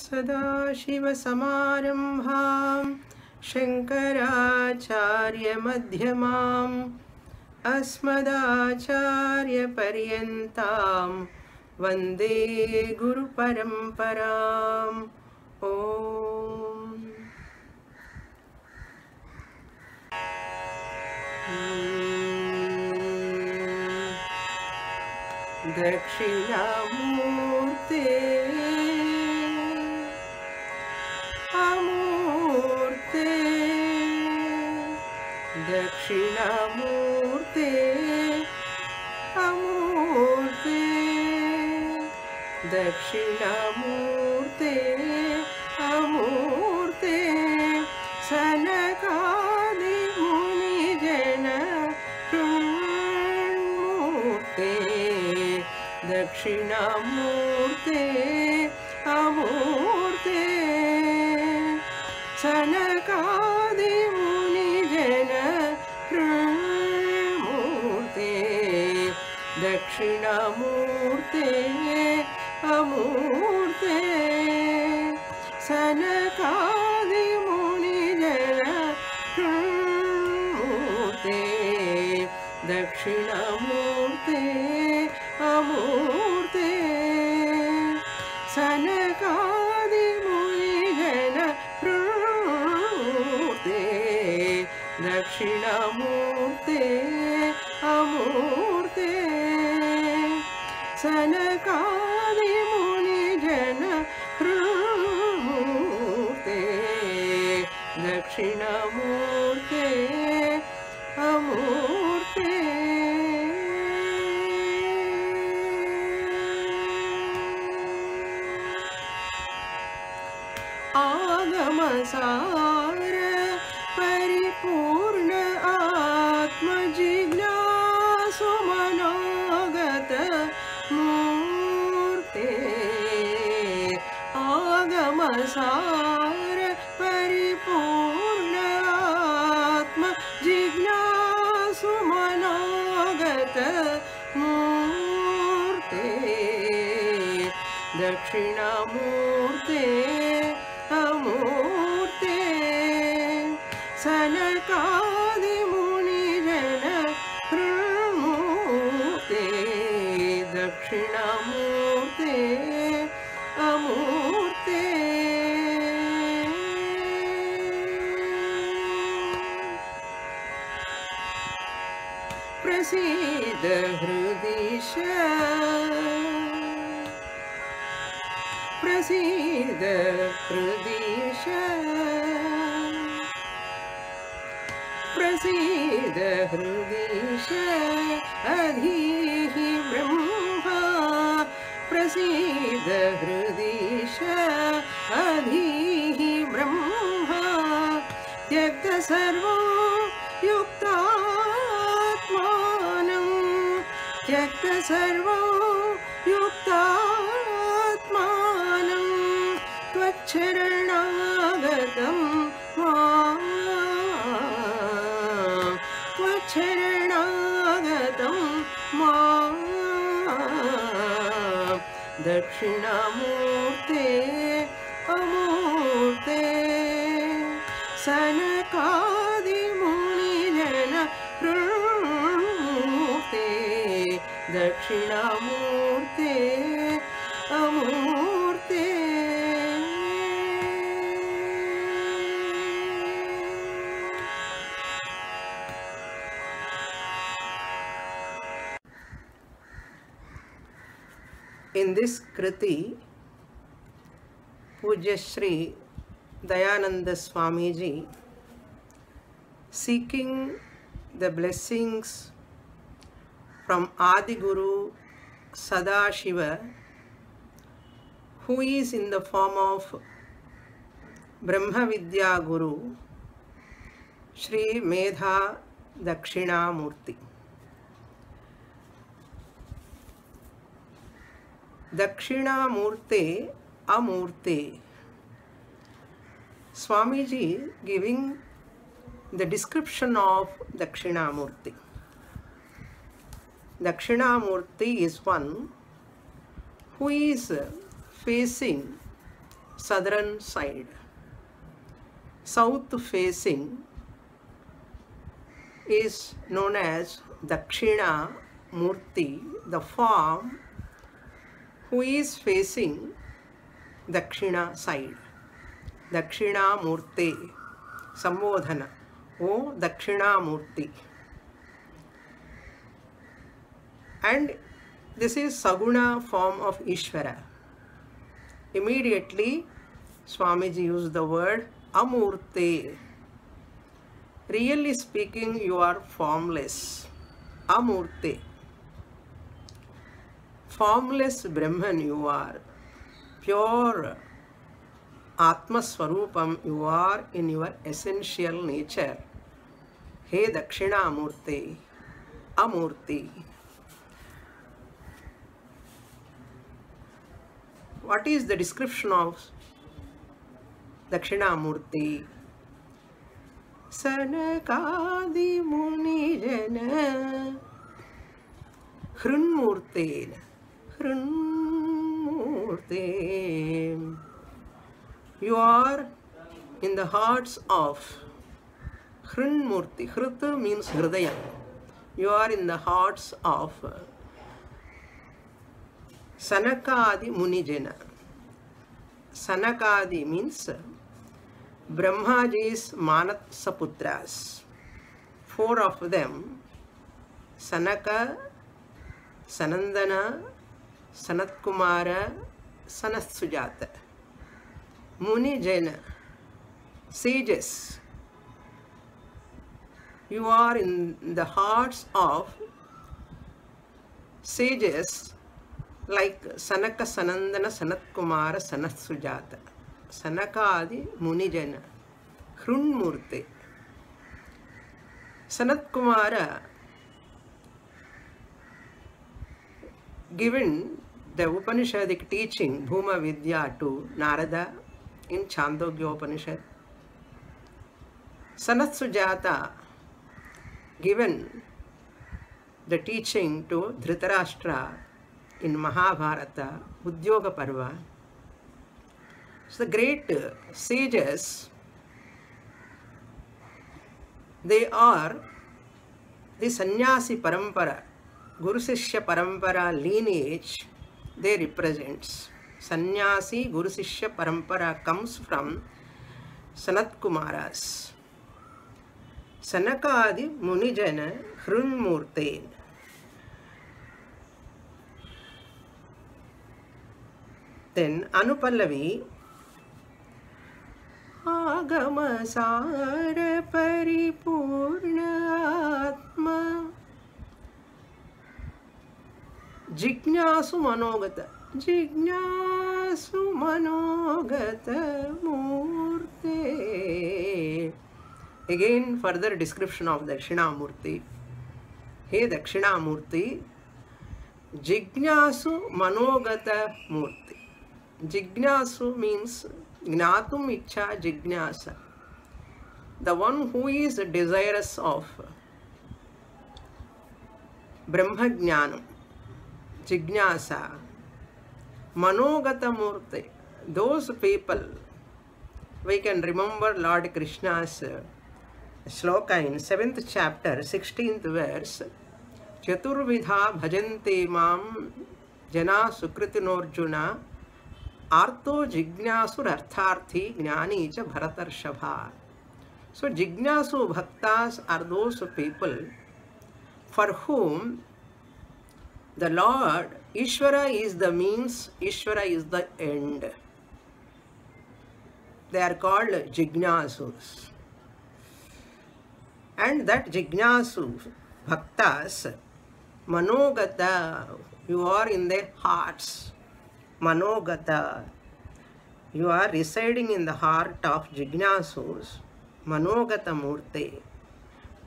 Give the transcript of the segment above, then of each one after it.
सदाशिवसमारम्भां शङ्कराचार्यमध्यमाम् अस्मदाचार्यपर्यन्तां वन्दे गुरुपरम्पराम्। दक्षिणामूर्ते अमूर्ते दक्षिणामूर्ते अमूर्ते दक्षिणामूर्ते अमूर्ते सनकादि मुनिजन मूर्ते दक्षिणामूर्ते अमूर्ते सनकादि मुनिजन मूर्ते दक्षिणामूर्ते अमूर्ते सनकादि मुनिजन मूर्ते दक्षिणामूर्ते अमूर्ते सनकादि मुनिजन मूर्ते दक्षिणामूर्ते अमूर्ते सनकादि मुनिजन मूर्ते दक्षिणामूर्ते अमूर्ते आगमसार परिपूर्ण आत्मजिज्ञासु मनोगत मूर्ते आगमसार परिपूर्ण आत्मजिज्ञासु मनोगत मूर्ते दक्षिणामूर्ते अमूर्ते सनकादि मुनिजन मूर्ते दक्षिणामूर्ते अमूर्ते प्रसीद हृदीश प्रसीद हृदीश प्रसीद हृदीश अधीहि ब्रह्मा प्रसीद हृदीश अधीहि ब्रह्मा त्यक्त सर्वो युक्तात्मानं त्यक्त सर्वो युक्तात्मानं त्वच्चरणागतं त्वच्चरणागतं दक्षिणामूर्ते अमूर्ते सनकादि मुनिजन मूर्ते दक्षिणामूर्ते अमूर्ते In this Kriti, Pujya Shri Dayananda Swamiji, seeking the blessings from Adi Guru Sadashiva, who is in the form of Brahma Vidya Guru, Shri Medha Dakshinamurti. Dakshinamurte Amurte. Swamiji giving the description of Dakshinamurti. Dakshinamurti is one who is facing southern side. South facing is known as Dakshina Murti, the form who is facing Dakshina side. Dakshina Murti, Sambodhana, O Dakshina Murti. And this is Saguna form of Ishvara. Immediately, Swamiji used the word Amurte. Really speaking, you are formless. Amurte. Formless Brahman you are. Pure Atma Swarupam you are in your essential nature. He Dakshina Amurte. Amurti. What is the description of Dakshinamurti? Sanakadi Munijana Hrunmurte. Hrunmurte. You are in the hearts of Hrunmurti. Hrut means Hridaya. You are in the hearts of Sanakadi Munijana. Sanakadi means Brahmaji's Manasaputras. 4 of them, Sanaka, Sanandana, Sanatkumara, Sanatsujata. Munijana, sages. You are in the hearts of sages like Sanaka, Sanandana, Sanatkumara, Sanatsujata. Sanakadi Munijana. Hrunmurte. Sanatkumara given the Upanishadic teaching Bhuma Vidya to Narada in Chandogya Upanishad. Sanatsujata given the teaching to Dhritarashtra in Mahabharata, Udyoga Parva. So the great sages, they are the Sannyasi Parampara, Guru Sishya Parampara lineage they represents. Sannyasi Guru Sishya Parampara comes from Sanat Kumaras. Sanakadi Munijana Hrunmurte. Then Anupallavi Agama Sara Paripurna Atma Jignasu Manogata. Jignasu Manogata Murte. Again, further description of Dakshinamurti. He Dakshinamurti, Jignasu Manogata Murti. Jignasu means Gnatum Ichcha Jignasa. The one who is desirous of Brahma Jnanam. Jignasa. Manogata Murti. Those people, we can remember Lord Krishna's shloka in 7th chapter, 16th verse. Chaturvidha bhajante mam jana sukritinarjuna arto jignasur artharthi jnani cha bharatarshabha. So jignasu bhaktas are those people for whom the Lord Ishvara is the means, Ishvara is the end. They are called jignasus. And that jignasu bhaktas, manogata, you are in their hearts. Manogata, you are residing in the heart of jignasus. Manogata murte.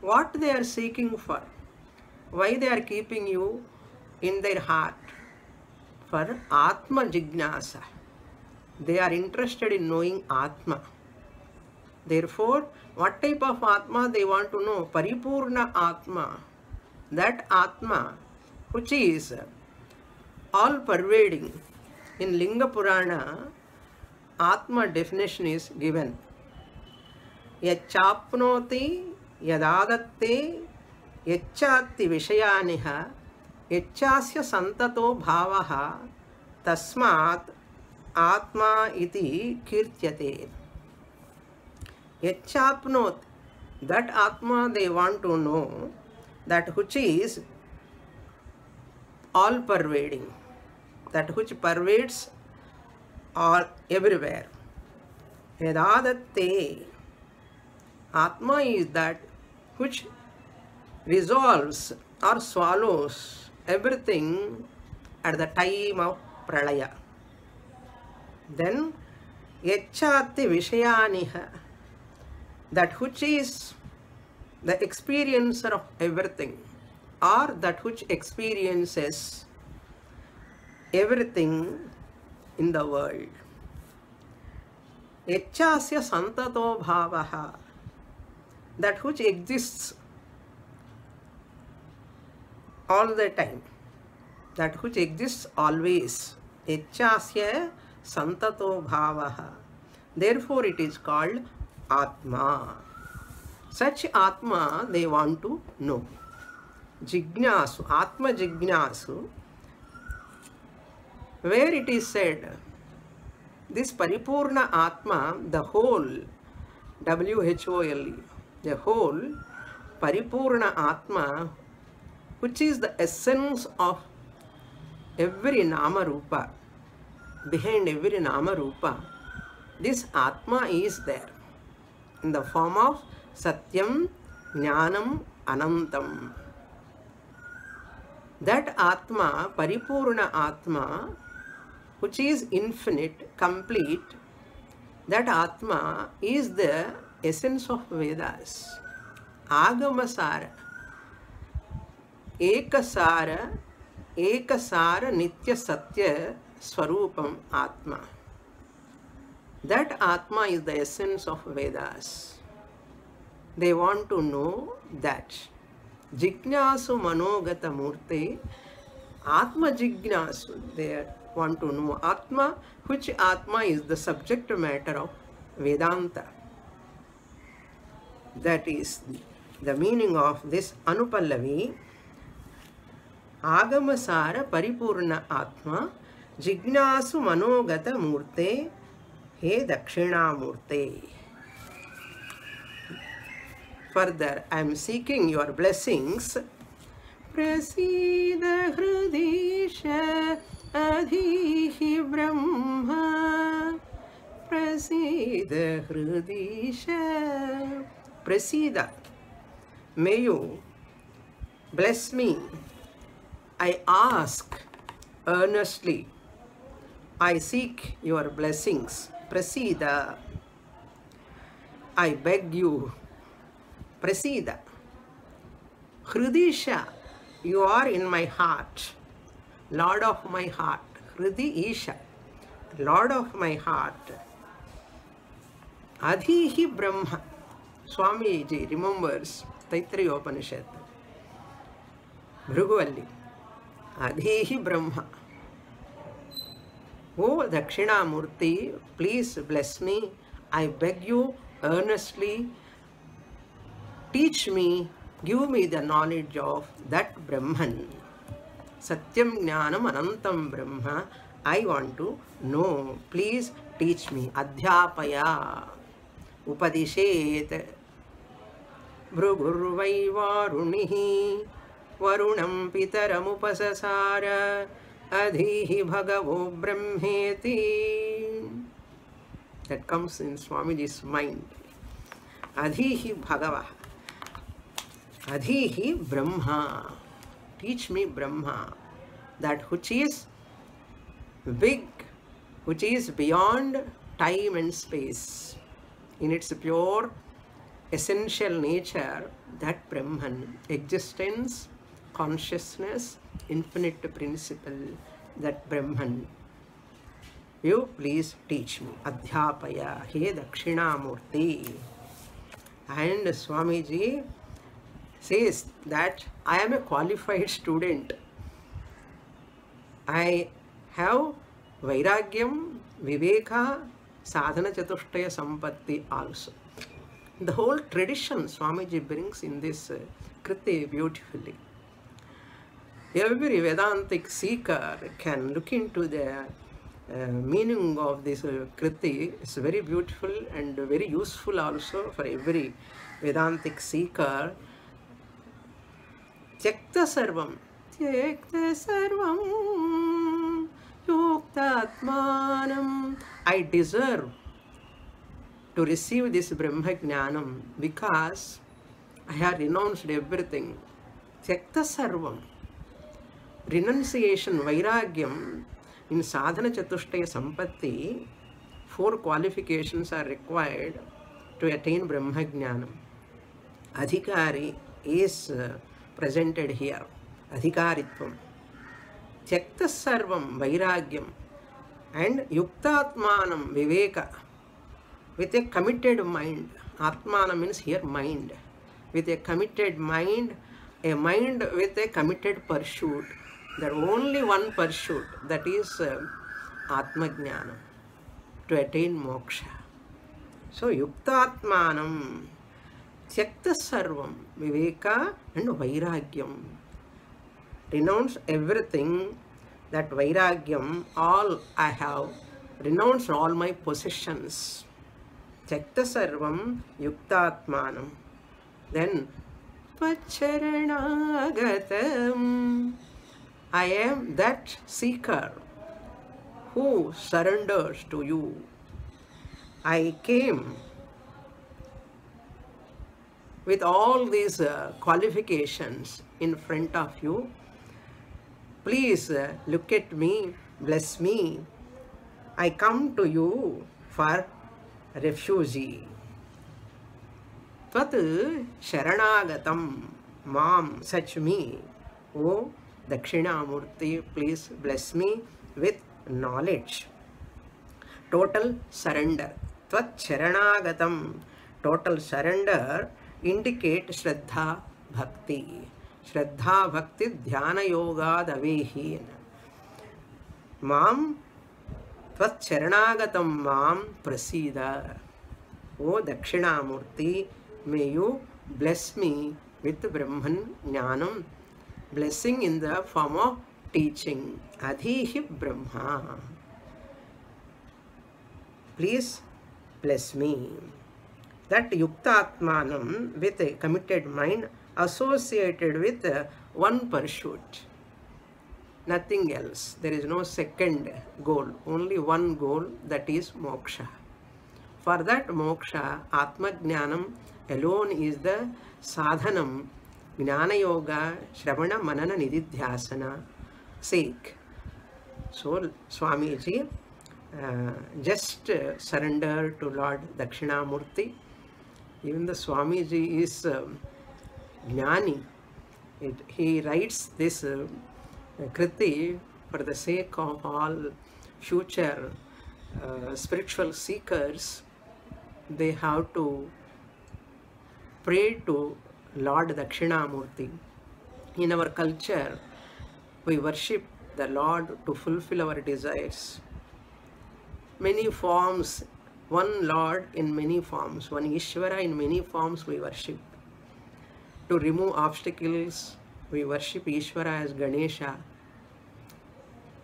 What they are seeking for? Why they are keeping you in their heart? For Atma Jignasa. They are interested in knowing Atma. Therefore, what type of Atma they want to know? Paripurna Atma. That Atma which is all pervading. In Linga Purana, Atma definition is given. Yachapnoti yadadatte yachati vishayaniha yachasya santato bhavaha tasmat atma iti kirtyate. Yachapnot, that Atma they want to know, that which is all pervading, that which pervades all everywhere. Yadadatte, Atma is that which resolves or swallows everything at the time of pralaya. Then yachati vishayaniha, that which is the experiencer of everything, or that which experiences everything in the world. Yachasya santato bhavaha, that which exists all the time, that which exists always. Yachasya santato bhavaha. Therefore it is called Atma. Such Atma they want to know. Jignasu, Atma Jignasu, where it is said, this Paripurna Atma, the whole, WHOLE, the whole Paripurna Atma, which is the essence of every Nama Rupa, behind every Nama Rupa, this Atma is there in the form of Satyam, Jnanam, Anantam. That Atma, Paripurna Atma, which is infinite, complete, that Atma is the essence of Vedas. Agamasara, Ekasara, Nitya Satya Swarupam Atma. That Atma is the essence of Vedas. They want to know that. Jignasu Manogata Murte, Atma Jignasu, they want to know Atma, which Atma is the subject matter of Vedanta. That is the meaning of this Anupallavi. Agamasara Paripurna Atma, Jignasu Manogata Murte, He Dakshina Murte. Further, I am seeking your blessings. Prasida Hrudisha Adhihi Brahma. Prasida Hrudisha. Prasida, may you bless me. I ask earnestly. I seek your blessings. Prasida, I beg you. Prasida. Hrudisha, you are in my heart, Lord of my heart. Hrudi Isha, Lord of my heart. Adhihi Brahma. Swamiji remembers Taittiriya Upanishad. Bhruguvalli. Adhihi Brahma. Oh Dakshinamurti, please bless me. I beg you earnestly. Teach me, give me the knowledge of that Brahman. Satyam Jnanam Anantam Brahma. I want to know. Please teach me. Adhyapaya. Upadishet. Bhrugurvai Varunihi. Varunam Pitaram Upasasara. Adhihi Bhagavo Brahmeti. That comes in Swamiji's mind. Adhihi Bhagava. Adhihi Brahma. Teach me Brahma. That which is big, which is beyond time and space. In its pure essential nature, that Brahman, existence, consciousness, infinite principle, that Brahman. You please teach me. Adhyapaya, He Dakshinamurti. And Swamiji says that I am a qualified student. I have Vairagyam, Viveka, sadhana chatushtaya sampatti also. The whole tradition Swamiji brings in this Kriti beautifully. Every Vedantic seeker can look into the meaning of this Kriti. It's very beautiful and very useful also for every Vedantic seeker. Tyakta sarvam, tyakta sarvam, yuktatmanam. I deserve to receive this Brahma Jnanam because I have renounced everything. Tyakta sarvam. Renunciation, Vairagyam, in Sadhana Chatushtaya Sampatti, 4 qualifications are required to attain Brahma Jnanam. Adhikari is presented here. Adhikaritvam. Tyakta sarvam Vairagyam and Yuktatmanam Viveka. With a committed mind. Atmana means here mind. With a committed mind, a mind with a committed pursuit. There only one pursuit, that is Atma Jnana, to attain moksha. So Yuktatmanam, Tyakta sarvam, Viveka and Vairagyam. Renounce everything, that Vairagyam, all I have, renounce all my possessions. Tyakta sarvam, Yuktatmanam. Then Tvacharanagatam. I am that seeker who surrenders to you. I came with all these qualifications in front of you. Please look at me, bless me. I come to you for refugee. Tvat Sharanagatam Mam, such me, O Dakshinamurti, please bless me with knowledge. Total surrender. Tvat Sharanagatam, total surrender, indicate Shraddha Bhakti. Shraddha Bhakti Dhyana Yoga Davehi. Mam, Tvat Sharanagatam Mam Prasida. O Dakshinamurti, may you bless me with Brahman Jnanam, blessing in the form of teaching. Adhihi Brahma. Please bless me. That Yuktatmanam, with a committed mind, associated with one pursuit. Nothing else. There is no second goal. Only one goal, that is moksha. For that moksha, Atma Jnanam alone is the sadhanam. Jnana Yoga, Shravana Manana Nididhyasana sake. So Swamiji just surrender to Lord Dakshinamurti. Even the Swamiji is Jnani. He writes this Kriti for the sake of all future spiritual seekers. They have to pray to Lord Dakshinamurti. In our culture, we worship the Lord to fulfill our desires. Many forms, one Lord in many forms, one Ishvara in many forms we worship. To remove obstacles, we worship Ishvara as Ganesha.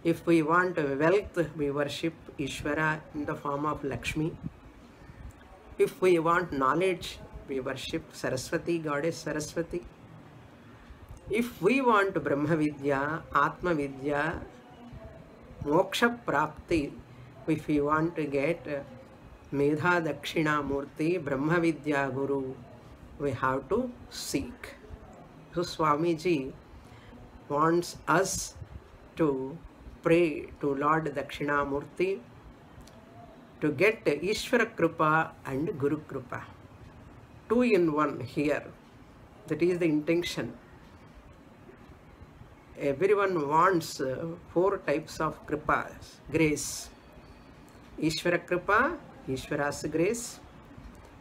If we want wealth, we worship Ishvara in the form of Lakshmi. If we want knowledge, we worship Saraswati, Goddess Saraswati. If we want Brahma Vidya, Atma Vidya, Moksha Prapti, if we want to get Medha Dakshinamurti, Brahma Vidya Guru, we have to seek. So Swamiji wants us to pray to Lord Dakshinamurti to get Ishvara Kripa and Guru Kripa. 2 in 1 here. That is the intention. Everyone wants 4 types of Kripas, grace. Ishvara Kripa, Ishvara's grace.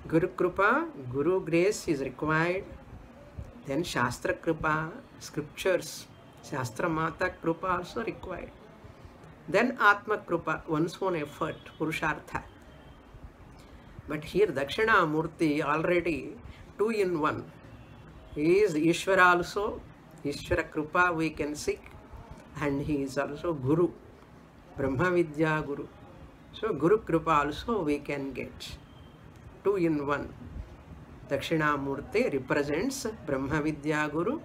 Guru Kripa, Guru grace is required. Then Shastra Kripa, scriptures, Shastra Mata Kripa also required. Then Atma Kripa, one's own effort, Purushartha. But here Dakshinamurti already 2 in 1. He is Ishvara also, Ishvara Kripa we can seek, and he is also Guru, Brahma Vidya Guru. So Guru Kripa also we can get. 2 in 1. Dakshinamurti represents Brahma Vidya Guru,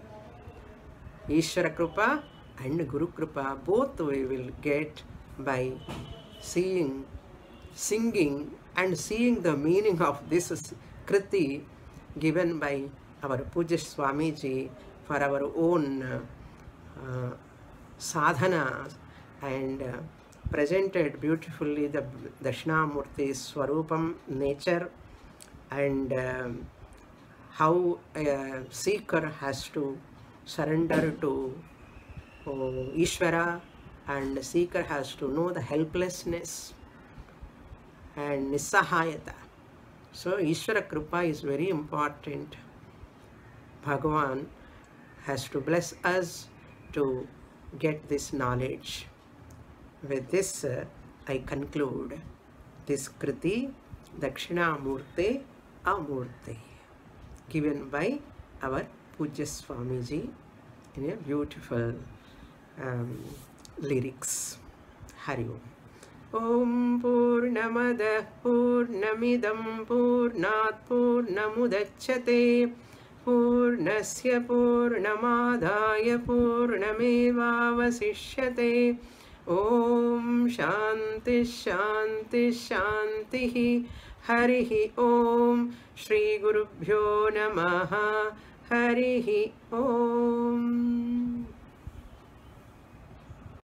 Ishvara Kripa and Guru Kripa. Both we will get by seeing, singing and seeing the meaning of this Kriti given by our Pujya Swamiji for our own sadhana, and presented beautifully the Dakshinamurti's Swarupam, nature, and how a seeker has to surrender to Ishvara, and the seeker has to know the helplessness and Nisahayata. So Ishvara Kripa is very important. Bhagavan has to bless us to get this knowledge. With this, I conclude this Kriti, Dakshinamurti Amurti, given by our Pujya Swamiji in a beautiful lyrics. Hari Om. Om Purnamada Purnamidam Purnat Purnamudachyate Purnasya Purnamadaya Purnamevavasishyate. Om Shanti Shanti Shanti. Harihi Om. Shri Gurubhyo Namaha. Harihi Om.